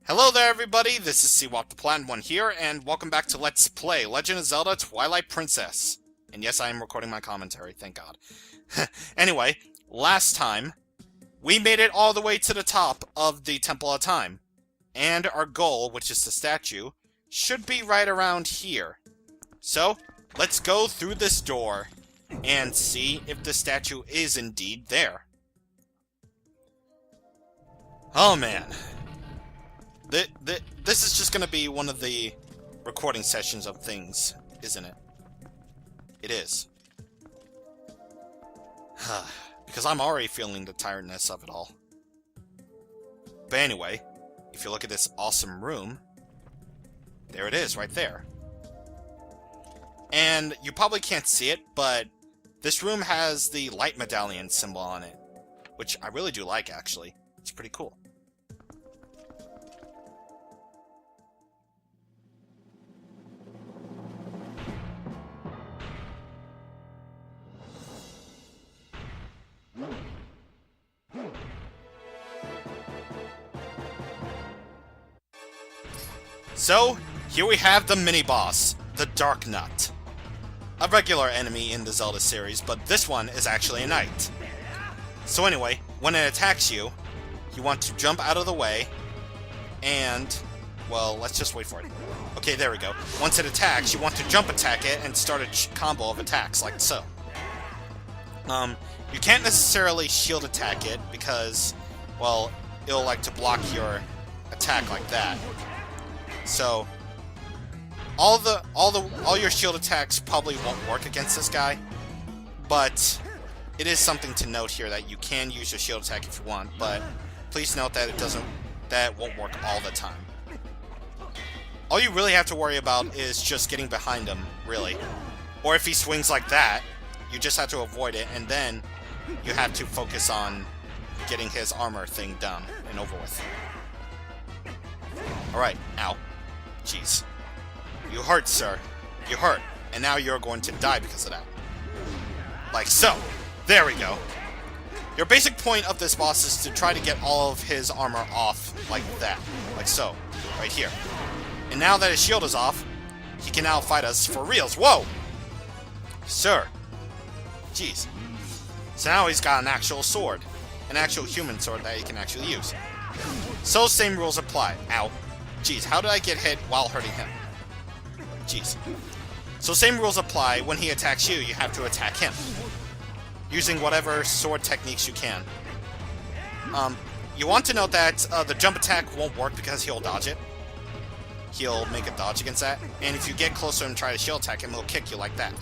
Hello there everybody, this is CwapTheNintendin here, and welcome back to Let's Play Legend of Zelda Twilight Princess. And yes, I am recording my commentary, thank God. Anyway, last time, we made it all the way to the top of the Temple of Time. And our goal, which is the statue, should be right around here. So, let's go through this door and see if the statue is indeed there. Oh man. This is just going to be one of the recording sessions of things, isn't it? It is. Because I'm already feeling the tiredness of it all. But anyway, if you look at this awesome room, there it is, right there. And you probably can't see it, but this room has the light medallion symbol on it, which I really do like, actually. It's pretty cool. So, here we have the mini-boss, the Dark Nut. A regular enemy in the Zelda series, but this one is actually a knight. So anyway, when it attacks you, you want to jump out of the way, and, well, let's just wait for it. Okay, there we go. Once it attacks, you want to jump attack it and start a combo of attacks, like so. You can't necessarily shield attack it, because, well, it'll like to block your attack like that. So, all your shield attacks probably won't work against this guy, but it is something to note here that you can use your shield attack if you want, but please note that that won't work all the time. All you really have to worry about is just getting behind him, really. Or if he swings like that, you just have to avoid it, and then you have to focus on getting his armor thing done and over with. Alright, ow. Jeez. You hurt, sir. You hurt. And now you're going to die because of that. Like so. There we go. Your basic point of this boss is to try to get all of his armor off like that. Like so. Right here. And now that his shield is off, he can now fight us for reals. Whoa! Sir. Jeez. So now he's got an actual sword. An actual human sword that he can actually use. So same rules apply. Ow. Jeez, how did I get hit while hurting him? Jeez. So same rules apply. When he attacks you, you have to attack him. Using whatever sword techniques you can. You want to note that the jump attack won't work because he'll dodge it. He'll make a dodge against that. And if you get closer and try to shield attack him, he'll kick you like that.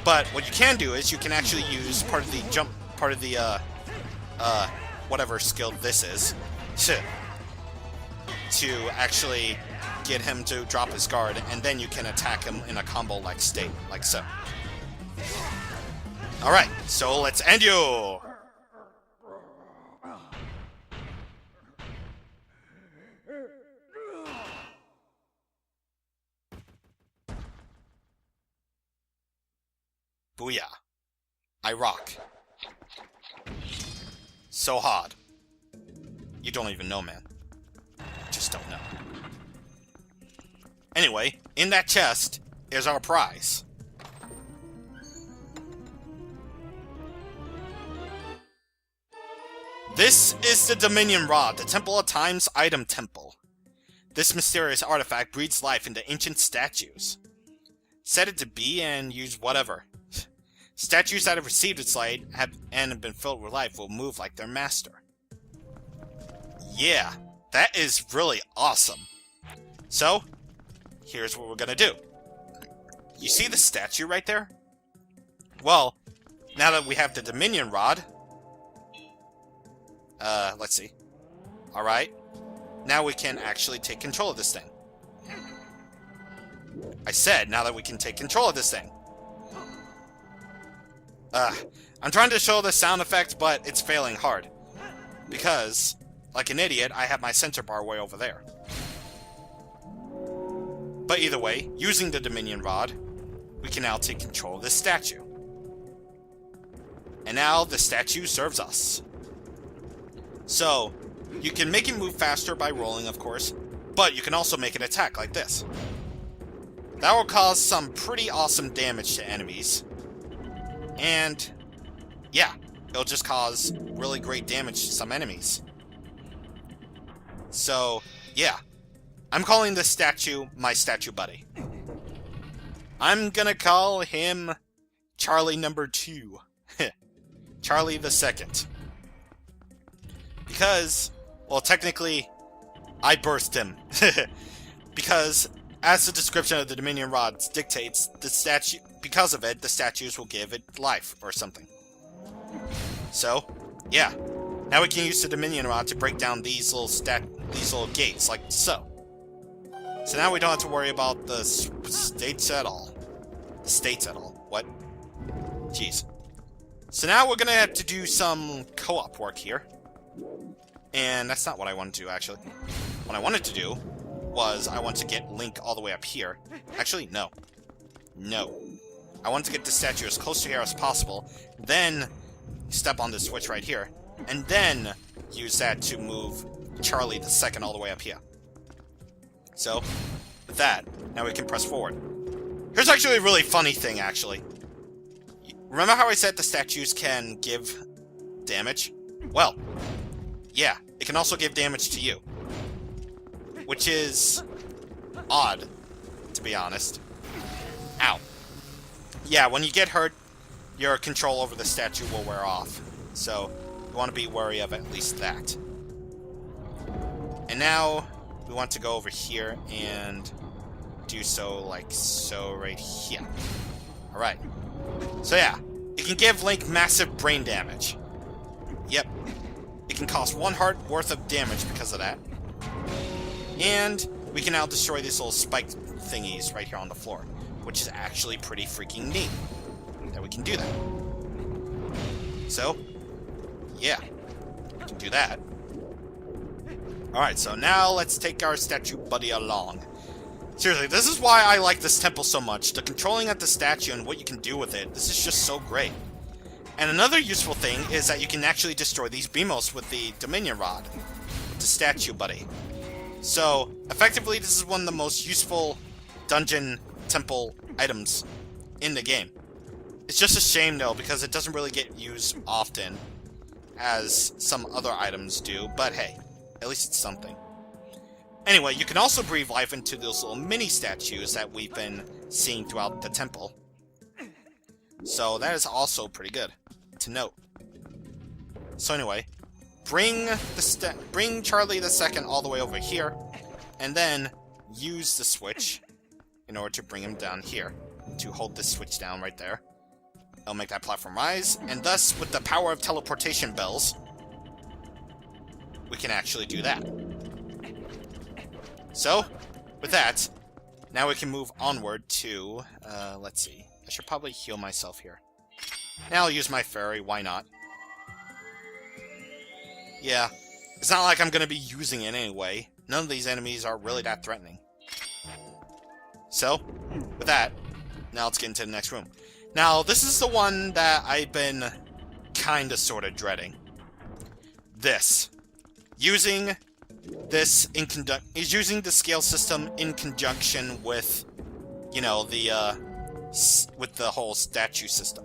But what you can do is you can actually use part of the whatever skill this is, to actually get him to drop his guard, and then you can attack him in a combo-like state, like so. Alright, so let's end you! Booyah. I rock. So hard. You don't even know, man. Just don't know. Anyway, in that chest is our prize. This is the Dominion Rod, the Temple of Time's item temple. This mysterious artifact breathes life into ancient statues. Set it to be and use whatever. Statues that have received its light and have been filled with life will move like their master. Yeah, that is really awesome. So, here's what we're gonna do. You see the statue right there? Well, now that we have the Dominion Rod... let's see. Alright. Now we can actually take control of this thing. I said, now that we can take control of this thing. I'm trying to show the sound effect, but it's failing hard. Because, like an idiot, I have my center bar way over there. But either way, using the Dominion Rod, we can now take control of this statue. And now the statue serves us. So, You can make it move faster by rolling, of course, but you can also make it attack like this. That will cause some pretty awesome damage to enemies. And, yeah, it'll just cause really great damage to some enemies. So, yeah. I'm calling this statue my statue buddy. I'm gonna call him Charlie number 2. Charlie the Second. Because, well, technically, I birthed him. Because, as the description of the Dominion Rods dictates, because of it, the statues will give it life, or something. So, yeah. Now we can use the Dominion Rod to break down these little gates, like so. So now we don't have to worry about the states at all. The states at all. What? Jeez. So now we're gonna have to do some co-op work here. And that's not what I wanted to do, actually. What I wanted to do was I want to get Link all the way up here. Actually, no. No. I want to get the statue as close to here as possible, then step on the switch right here, and then use that to move Charlie the Second all the way up here. So, with that, now we can press forward. Here's actually a really funny thing, actually. Remember how I said the statues can give damage? Well, yeah, it can also give damage to you. Which is odd, to be honest. Ow. Yeah, when you get hurt, your control over the statue will wear off. So, you want to be wary of at least that. And now, we want to go over here and do so like so right here. Alright. So yeah, it can give Link massive brain damage. Yep. It can cost 1 heart worth of damage because of that. And we can now destroy these little spike thingies right here on the floor, which is actually pretty freaking neat that we can do that. So, yeah, we can do that. Alright, so now let's take our statue buddy along. Seriously, this is why I like this temple so much. The controlling of the statue and what you can do with it, this is just so great. And another useful thing is that you can actually destroy these Beamos with the Dominion Rod, with the statue buddy. So, effectively, this is one of the most useful dungeon temple items in the game. It's just a shame, though, because it doesn't really get used often, as some other items do, but hey, at least it's something. Anyway, you can also breathe life into those little mini statues that we've been seeing throughout the temple. So that is also pretty good to note. So anyway, bring Charlie the Second all the way over here, and then use the switch in order to bring him down here. To hold this switch down right there. It'll make that platform rise, and thus, with the power of teleportation bells, we can actually do that. So, with that, now we can move onward to, let's see. I should probably heal myself here. Now I'll use my fairy, why not? Yeah, it's not like I'm gonna be using it anyway. None of these enemies are really that threatening. So, with that, now let's get into the next room. Now, this is the one that I've been kinda sorta dreading. This. Using this is using the scale system in conjunction with, you know, with the whole statue system,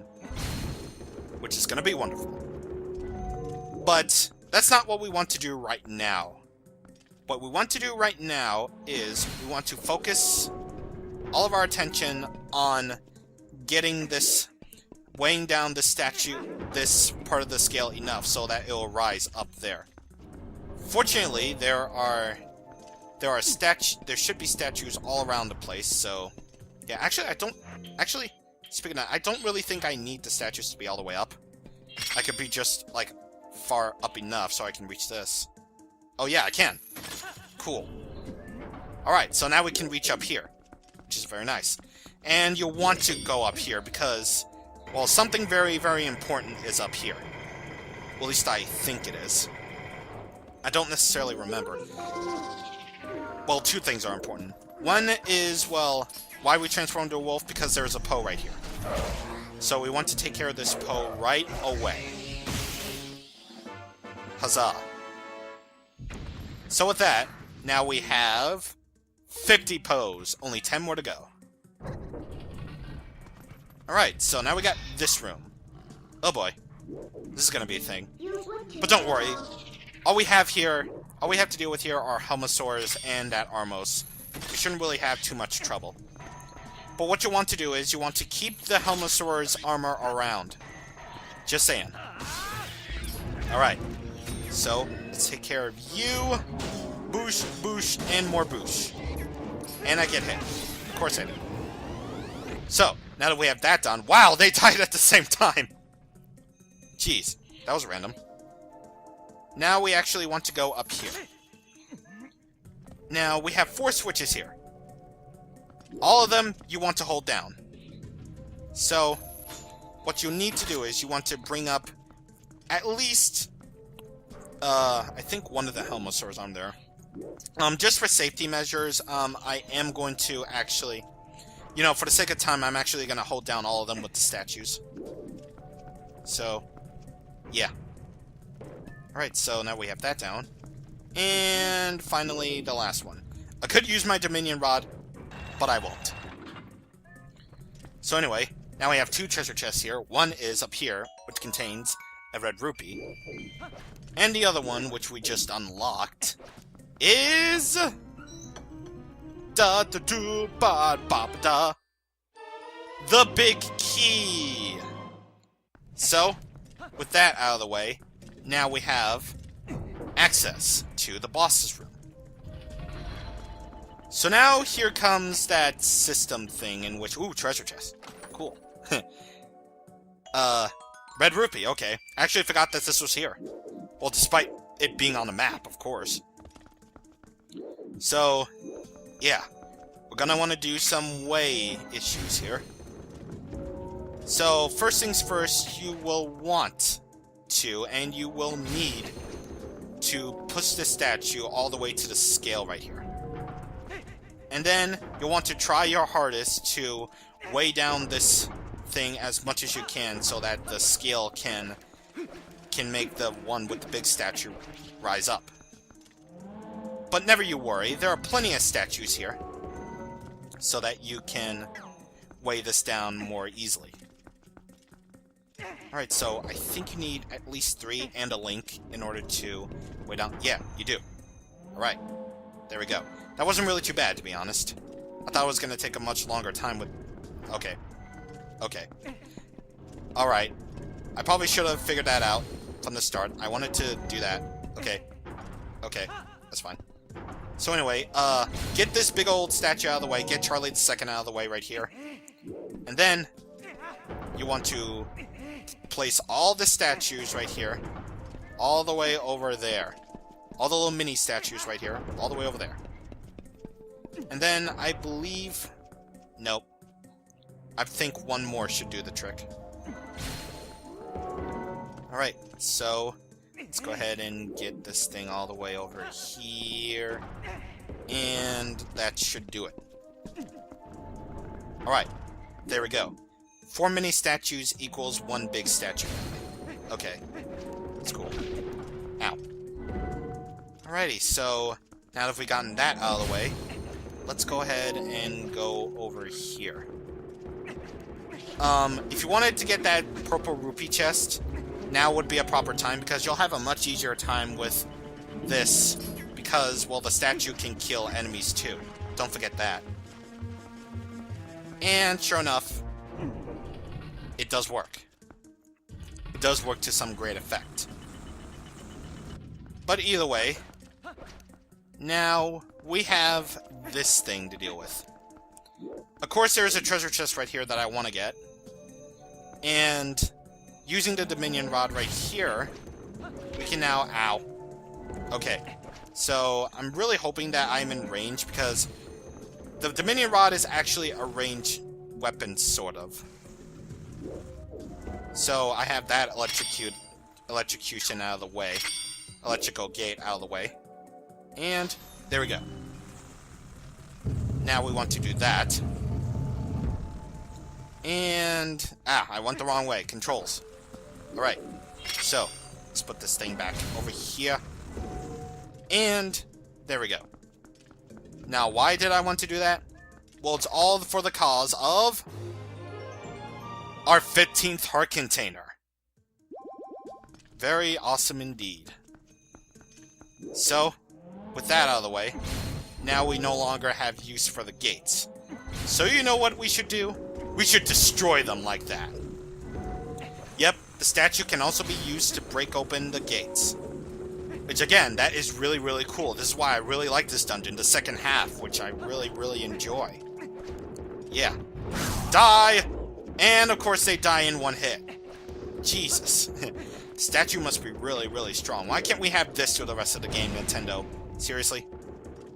which is going to be wonderful. But that's not what we want to do right now. What we want to do right now is we want to focus all of our attention on getting this, weighing down the statue, this part of the scale enough so that it will rise up there. Fortunately, there should be statues all around the place, so yeah, speaking of, I don't really think I need the statues to be all the way up. I could be just, like, far up enough so I can reach this. Oh yeah, I can. Cool. Alright, so now we can reach up here, which is very nice. And you'll want to go up here because, well, something very, very important is up here. Well, at least I think it is. I don't necessarily remember. Well, 2 things are important. One is, well, why we transformed into a wolf, because there's a Poe right here. So we want to take care of this Poe right away. Huzzah. So with that, now we have 50 pose. Only 10 more to go. Alright, so now we got this room. Oh boy. This is gonna be a thing. But don't worry. All we have to deal with here are Helmosaurs and that Armos. We shouldn't really have too much trouble. But what you want to do is you want to keep the Helmosaur's armor around. Just saying. Alright. So, let's take care of you. Boosh, boosh, and more boosh. And I get hit. Of course I do. So, now that we have that done... Wow, they died at the same time! Jeez, that was random. Now we actually want to go up here. Now, we have 4 switches here. All of them you want to hold down. So, what you need to do is you want to bring up at least... I think one of the Helmosaurs on there. Just for safety measures, I am going to actually... You know, for the sake of time, I'm actually going to hold down all of them with the statues. So, yeah. Alright, so now we have that down. And finally, the last one. I could use my Dominion Rod, but I won't. So anyway, now we have 2 treasure chests here. One is up here, which contains a red rupee. And the other one, which we just unlocked, is... Da-da-do-ba-ba-da. The big key! So, with that out of the way, now we have access to the boss's room. So now here comes that system thing in which... Ooh, treasure chest. Cool. Red rupee, okay. I actually forgot that this was here. Well, despite it being on the map, of course. So, yeah. We're gonna want to do some way issues here. So, first things first, you will want to, and you will need to push the statue all the way to the scale right here. And then, you'll want to try your hardest to weigh down this thing as much as you can so that the scale can make the one with the big statue rise up. But never you worry, there are plenty of statues here, so that you can weigh this down more easily. Alright, so I think you need at least 3 and a link in order to weigh down... Yeah, you do. Alright, there we go. That wasn't really too bad, to be honest. I thought it was going to take a much longer time with... Okay. Okay. Alright. I probably should have figured that out from the start. I wanted to do that. Okay. Okay. That's fine. So anyway, get this big old statue out of the way. Get Charlie the Second out of the way right here. And then, you want to place all the statues right here. All the way over there. All the little mini statues right here. All the way over there. And then, I believe... Nope. I think one more should do the trick. Alright, so... Let's go ahead and get this thing all the way over here. And that should do it. Alright, there we go. 4 mini statues equals 1 big statue. Okay, that's cool. Ow. Alrighty, so now that we've gotten that out of the way, let's go ahead and go over here. If you wanted to get that purple rupee chest, now would be a proper time, because you'll have a much easier time with this, because, well, the statue can kill enemies too. Don't forget that. And sure enough, it does work. It does work to some great effect. But either way, now we have this thing to deal with. Of course, there's a treasure chest right here that I want to get. And using the Dominion Rod right here, we can now... Ow. Okay. So, I'm really hoping that I'm in range, because the Dominion Rod is actually a ranged weapon, sort of. So, I have that electrocution out of the way. Electrical gate out of the way. And there we go. Now we want to do that. And... I went the wrong way. Controls. Alright. So, let's put this thing back over here. And There we go. Now, why did I want to do that? Well, it's all for the cause of our 15th heart container. Very awesome indeed. So, with that out of the way, now we no longer have use for the gates. So you know what we should do? We should destroy them like that. Yep, the statue can also be used to break open the gates. Which again, that is really, really cool. This is why I really like this dungeon, the second half, which I really, really enjoy. Yeah. Die! And of course they die in one hit. Jesus. Statue must be really, really strong. Why can't we have this through the rest of the game, Nintendo? Seriously?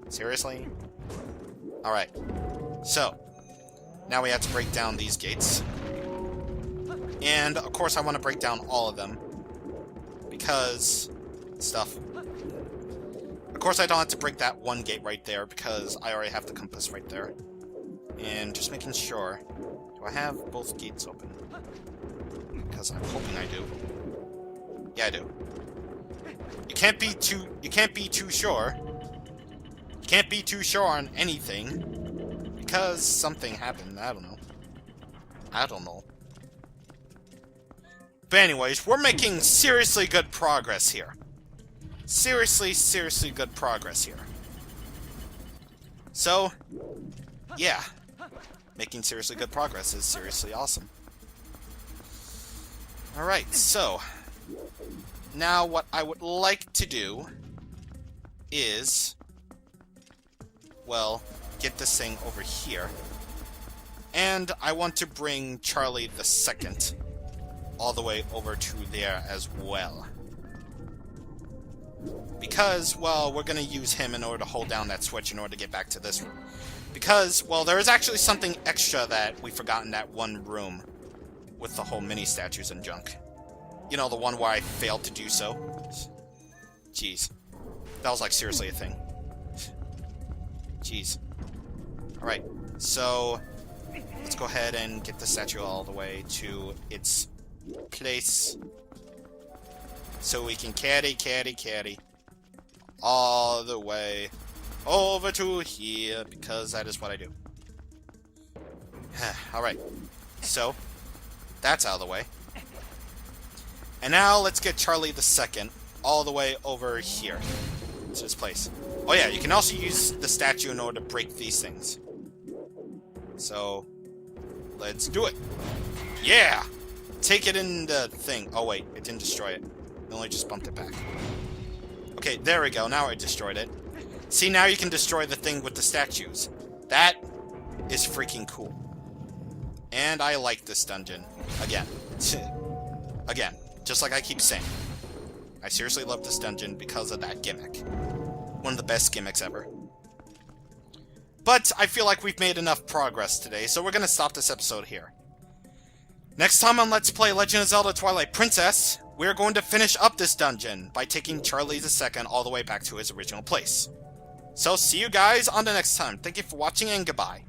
Seriously? Alright. So, now we have to break down these gates. And, of course, I want to break down all of them. Because... stuff. Of course, I don't have to break that one gate right there, because I already have the compass right there. And just making sure... do I have both gates open? Because I'm hoping I do. Yeah, I do. You can't be too sure. You can't be too sure on anything. Because something happened. I don't know. I don't know. But anyways, we're making seriously good progress here. Seriously, seriously good progress here. So, yeah. Making seriously good progress is seriously awesome. Alright, so... now what I would like to do is... well, get this thing over here. And I want to bring Charlie the Second all the way over to there as well. Because, well, we're going to use him in order to hold down that switch in order to get back to this room. Because, well, there is actually something extra that we forgot in that one room with the whole mini statues and junk. You know, the one where I failed to do so. Jeez. That was, like, seriously a thing. Jeez. Alright, so let's go ahead and get the statue all the way to its place. So we can carry all the way over to here, because that is what I do. Alright, so that's out of the way. And now let's get Charlie the Second all the way over here to this place. Oh yeah, you can also use the statue in order to break these things. So, let's do it. Yeah! Take it in the thing. Oh wait, it didn't destroy it. It only just bumped it back. Okay, there we go. Now I destroyed it. See, now you can destroy the thing with the statues. That is freaking cool. And I like this dungeon. Again. Again. Just like I keep saying. I seriously love this dungeon because of that gimmick. One of the best gimmicks ever. But I feel like we've made enough progress today, so we're going to stop this episode here. Next time on Let's Play Legend of Zelda Twilight Princess, we're going to finish up this dungeon by taking Charlie the Second all the way back to his original place. So see you guys on the next time. Thank you for watching and goodbye.